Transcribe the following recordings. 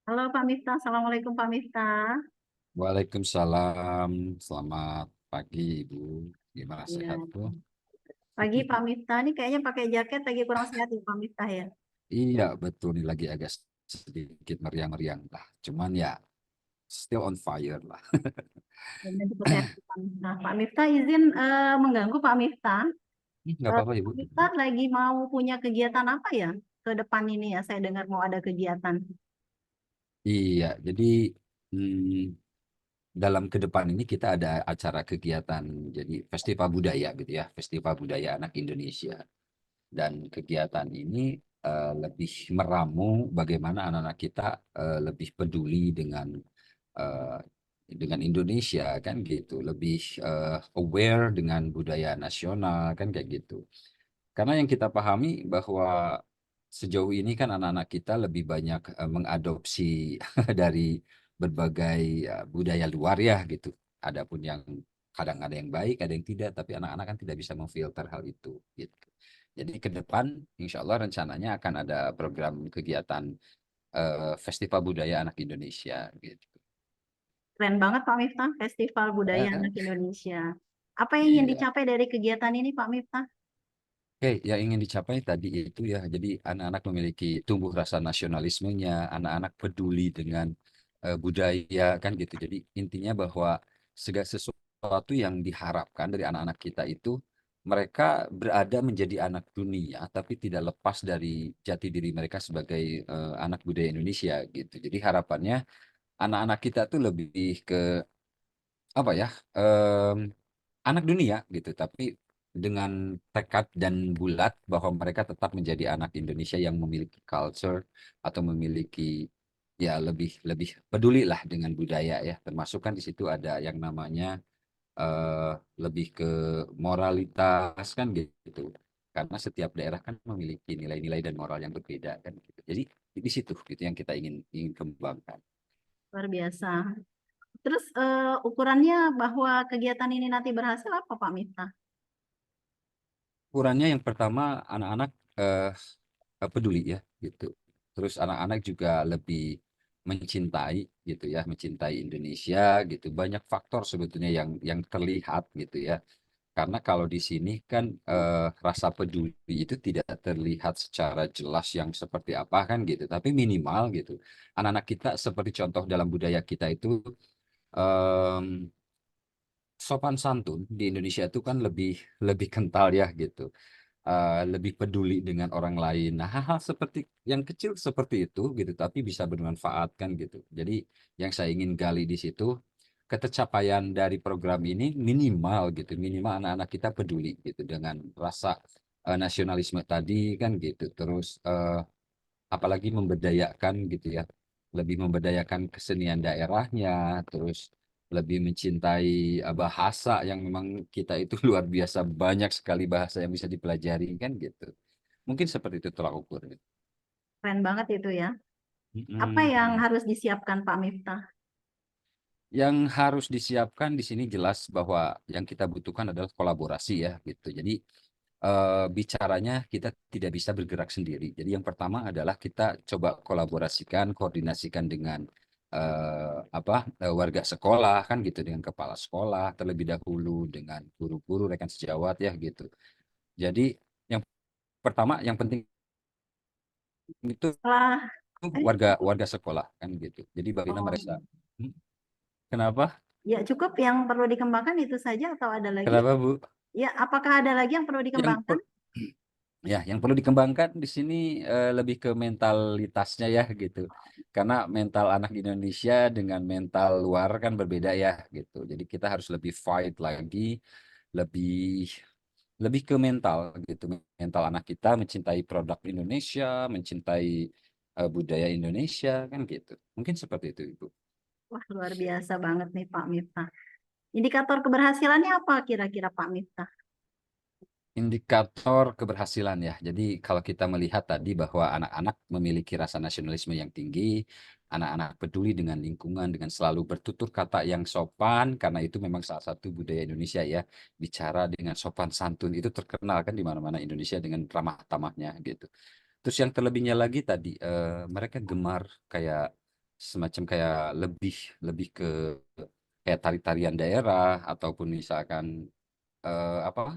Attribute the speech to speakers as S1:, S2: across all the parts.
S1: Halo Pak Miftah, Assalamualaikum Pak Miftah.
S2: Waalaikumsalam, selamat pagi Ibu. Gimana
S1: Iya,
S2: sehat Bu?
S1: pagi Pak Miftah. Ini kayaknya pakai jaket lagi kurang sehat ya Pak Miftah ya.
S2: Iya betul nih lagi agak sedikit meriang-meriang lah. Cuman ya still on fire lah.
S1: Dan cepat sehat Pak Miftah. Pak Miftah izin mengganggu Pak Miftah.
S2: Nggak apa-apa Ibu.
S1: Pak Miftah lagi mau punya kegiatan apa ya ke depan ini ya? Saya dengar mau ada kegiatan.
S2: Iya, jadi hmm, dalam ke depan ini kita ada acara kegiatan jadi festival budaya gitu ya, Festival Budaya Anak Indonesia. Dan kegiatan ini lebih meramu bagaimana anak-anak kita lebih peduli eh, dengan Indonesia kan gitu, lebih aware dengan budaya nasional kan kayak gitu. Karena yang kita pahami bahwa sejauh ini kan anak-anak kita lebih banyak mengadopsi dari berbagai budaya luar ya gitu. Adapun yang kadang ada yang baik, ada yang tidak, tapi anak-anak kan tidak bisa memfilter hal itu gitu. Jadi ke depan, insya Allah rencananya akan ada program kegiatan Festival Budaya Anak Indonesia gitu.
S1: Keren banget Pak Miftah, Festival Budaya
S2: Eh,
S1: Anak Indonesia. Apa yang ingin
S2: iya.
S1: dicapai dari kegiatan ini Pak Miftah?
S2: Oke, yang ingin dicapai tadi itu ya, jadi anak-anak memiliki tumbuh rasa nasionalismenya, anak-anak peduli dengan budaya kan gitu. Jadi intinya bahwa segala sesuatu yang diharapkan dari anak-anak kita itu mereka berada menjadi anak dunia, tapi tidak lepas dari jati diri mereka sebagai anak budaya Indonesia gitu. Jadi harapannya anak-anak kita tuh lebih ke apa ya? Anak dunia gitu, tapi dengan tekad dan bulat bahwa mereka tetap menjadi anak Indonesia yang memiliki culture atau memiliki ya lebih lebih peduli lah dengan budaya ya. Termasuk kan di situ ada yang namanya eh, lebih ke moralitas kan gitu. Karena setiap daerah kan memiliki nilai-nilai dan moral yang berbeda kan gitu. Jadi di situ gitu yang kita ingin ingin kembangkan.
S1: Luar biasa. Terus ukurannya bahwa kegiatan ini nanti berhasil apa Pak Miftah?
S2: Ukurannya yang pertama anak-anak eh, peduli ya gitu. Terus anak-anak juga lebih mencintai gitu ya, mencintai Indonesia gitu. Banyak faktor sebetulnya yang terlihat gitu ya. Karena kalau di sini kan rasa peduli itu tidak terlihat secara jelas yang seperti apa kan gitu, tapi minimal gitu. Anak-anak kita seperti contoh dalam budaya kita itu em, sopan santun di Indonesia itu kan lebih lebih kental ya gitu, lebih peduli dengan orang lain. Nah, hal-hal seperti yang kecil seperti itu gitu, tapi bisa bermanfaat kan gitu. Jadi yang saya ingin gali di situ, ketercapaian dari program ini minimal gitu, minimal anak-anak kita peduli gitu dengan rasa nasionalisme tadi kan gitu. Terus apalagi memberdayakan gitu ya, lebih memberdayakan kesenian daerahnya, terus lebih mencintai bahasa yang memang kita itu luar biasa banyak sekali bahasa yang bisa dipelajari kan gitu. Mungkin seperti itu tolak ukur.
S1: Keren banget itu ya. Apa yang
S2: Mm-mm.
S1: harus disiapkan Pak Miftah?
S2: Yang harus disiapkan di sini jelas bahwa yang kita butuhkan adalah kolaborasi ya gitu. Jadi bicaranya kita tidak bisa bergerak sendiri. Jadi yang pertama adalah kita coba kolaborasikan, koordinasikan dengan warga sekolah kan gitu, dengan kepala sekolah terlebih dahulu, dengan guru-guru rekan sejawat ya gitu. Jadi yang pertama yang penting itu
S1: Setelah
S2: warga
S1: cukup.
S2: warga sekolah kan gitu. Jadi bagaimana
S1: Oh,
S2: mereka. Hmm, Kenapa?
S1: ya cukup yang perlu dikembangkan itu saja atau ada lagi?
S2: Kenapa Bu?
S1: Ya, apakah ada lagi yang perlu
S2: Yang
S1: dikembangkan?
S2: per- Ya, yang perlu dikembangkan di sini lebih ke mentalitasnya ya gitu. Karena mental anak Indonesia dengan mental luar kan berbeda ya gitu. Jadi kita harus lebih fight lagi, lebih lebih ke mental gitu. Mental anak kita mencintai produk Indonesia, mencintai budaya Indonesia kan gitu. Mungkin seperti itu, Ibu.
S1: Wah, luar biasa banget nih Pak Miftah. Indikator keberhasilannya apa kira-kira Pak Miftah?
S2: Indikator keberhasilan ya. Jadi kalau kita melihat tadi bahwa anak-anak memiliki rasa nasionalisme yang tinggi, anak-anak peduli dengan lingkungan, dengan selalu bertutur kata yang sopan, karena itu memang salah satu budaya Indonesia ya. Bicara dengan sopan santun itu terkenal kan di mana-mana Indonesia dengan ramah tamahnya gitu. Terus yang terlebihnya lagi tadi, mereka gemar kayak semacam kayak lebih lebih ke kayak tari-tarian daerah ataupun misalkan apa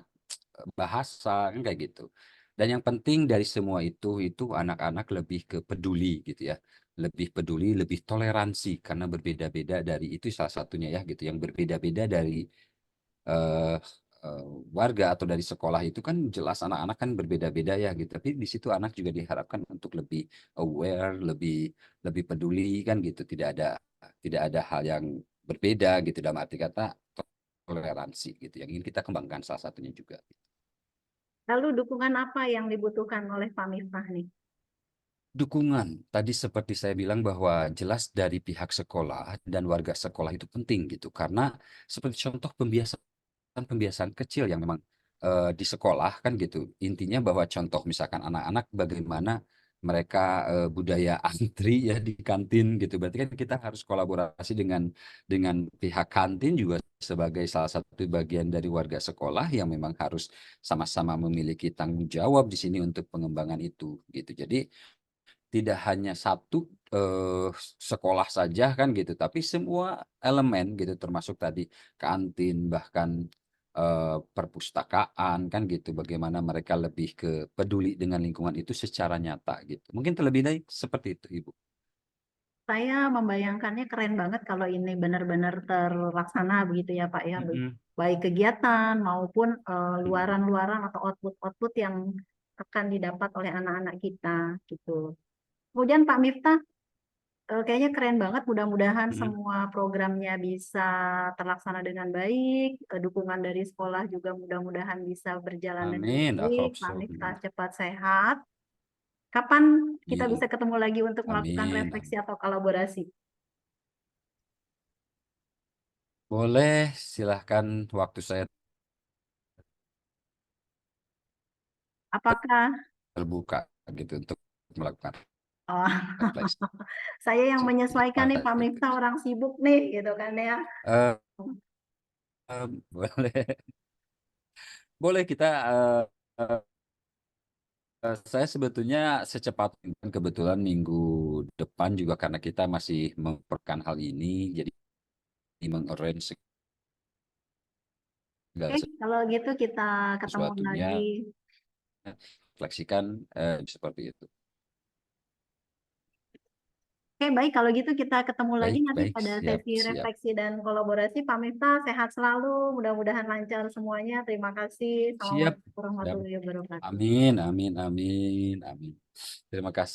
S2: bahasa kan kayak gitu. Dan yang penting dari semua itu anak-anak lebih ke peduli gitu ya. Lebih peduli, lebih toleransi karena berbeda-beda dari itu salah satunya ya gitu. Yang berbeda-beda dari eh, eh, warga atau dari sekolah itu kan jelas anak-anak kan berbeda-beda ya gitu. Tapi di situ anak juga diharapkan untuk lebih aware, lebih lebih peduli kan gitu. Tidak ada hal yang berbeda gitu dalam arti kata toleransi gitu. Yang ingin kita kembangkan salah satunya juga.
S1: Lalu dukungan apa yang dibutuhkan oleh Pak Miftah nih?
S2: Dukungan, tadi seperti saya bilang bahwa jelas dari pihak sekolah dan warga sekolah itu penting gitu. Karena seperti contoh pembiasaan kecil yang memang di sekolah kan gitu. Intinya bahwa contoh misalkan anak-anak bagaimana mereka budaya antri ya di kantin gitu. Berarti kan kita harus kolaborasi dengan pihak kantin juga sebagai salah satu bagian dari warga sekolah yang memang harus sama-sama memiliki tanggung jawab di sini untuk pengembangan itu gitu. Jadi tidak hanya satu sekolah saja kan gitu, tapi semua elemen gitu termasuk tadi kantin bahkan perpustakaan kan gitu, bagaimana mereka lebih ke peduli dengan lingkungan itu secara nyata gitu. Mungkin terlebih dari seperti itu, Ibu.
S1: Saya membayangkannya keren banget kalau ini benar-benar terlaksana begitu ya Pak ya.
S2: Mm-mm,
S1: Baik kegiatan maupun
S2: mm-mm.
S1: luaran-luaran atau output-output yang akan didapat oleh anak-anak kita gitu. Kemudian Pak Miftah, kayaknya keren banget. Mudah-mudahan
S2: Mm-mm.
S1: semua programnya bisa terlaksana dengan baik. Dukungan dari sekolah juga mudah-mudahan bisa berjalan dengan
S2: Amin, I
S1: baik.
S2: hope
S1: Pak
S2: so.
S1: Miftah cepat sehat. Kapan kita
S2: Iya,
S1: bisa ketemu lagi untuk melakukan
S2: amin,
S1: refleksi
S2: amin.
S1: atau kolaborasi?
S2: Boleh, silahkan waktu saya
S1: Apakah
S2: terbuka gitu untuk melakukan
S1: oh,
S2: refleksi.
S1: saya yang menyesuaikan nih Pak
S2: Gitu.
S1: Miftah orang sibuk nih gitu kan ya.
S2: Eh, boleh. Boleh kita eh, saya sebetulnya secepat mungkin kebetulan minggu depan juga karena kita masih memperkan hal ini jadi mengarrange segala
S1: Oke, kalau gitu kita ketemu lagi.
S2: sesuatunya refleksikan seperti itu.
S1: Oke, baik. Kalau gitu kita ketemu lagi
S2: Baik,
S1: nanti
S2: baik,
S1: pada
S2: siap,
S1: sesi
S2: siap.
S1: refleksi dan kolaborasi. Pak Miftah sehat selalu. Mudah-mudahan lancar semuanya. Terima kasih.
S2: Siap,
S1: Assalamualaikum
S2: siap.
S1: warahmatullahi wabarakatuh.
S2: Amin, amin, amin, amin. Terima kasih.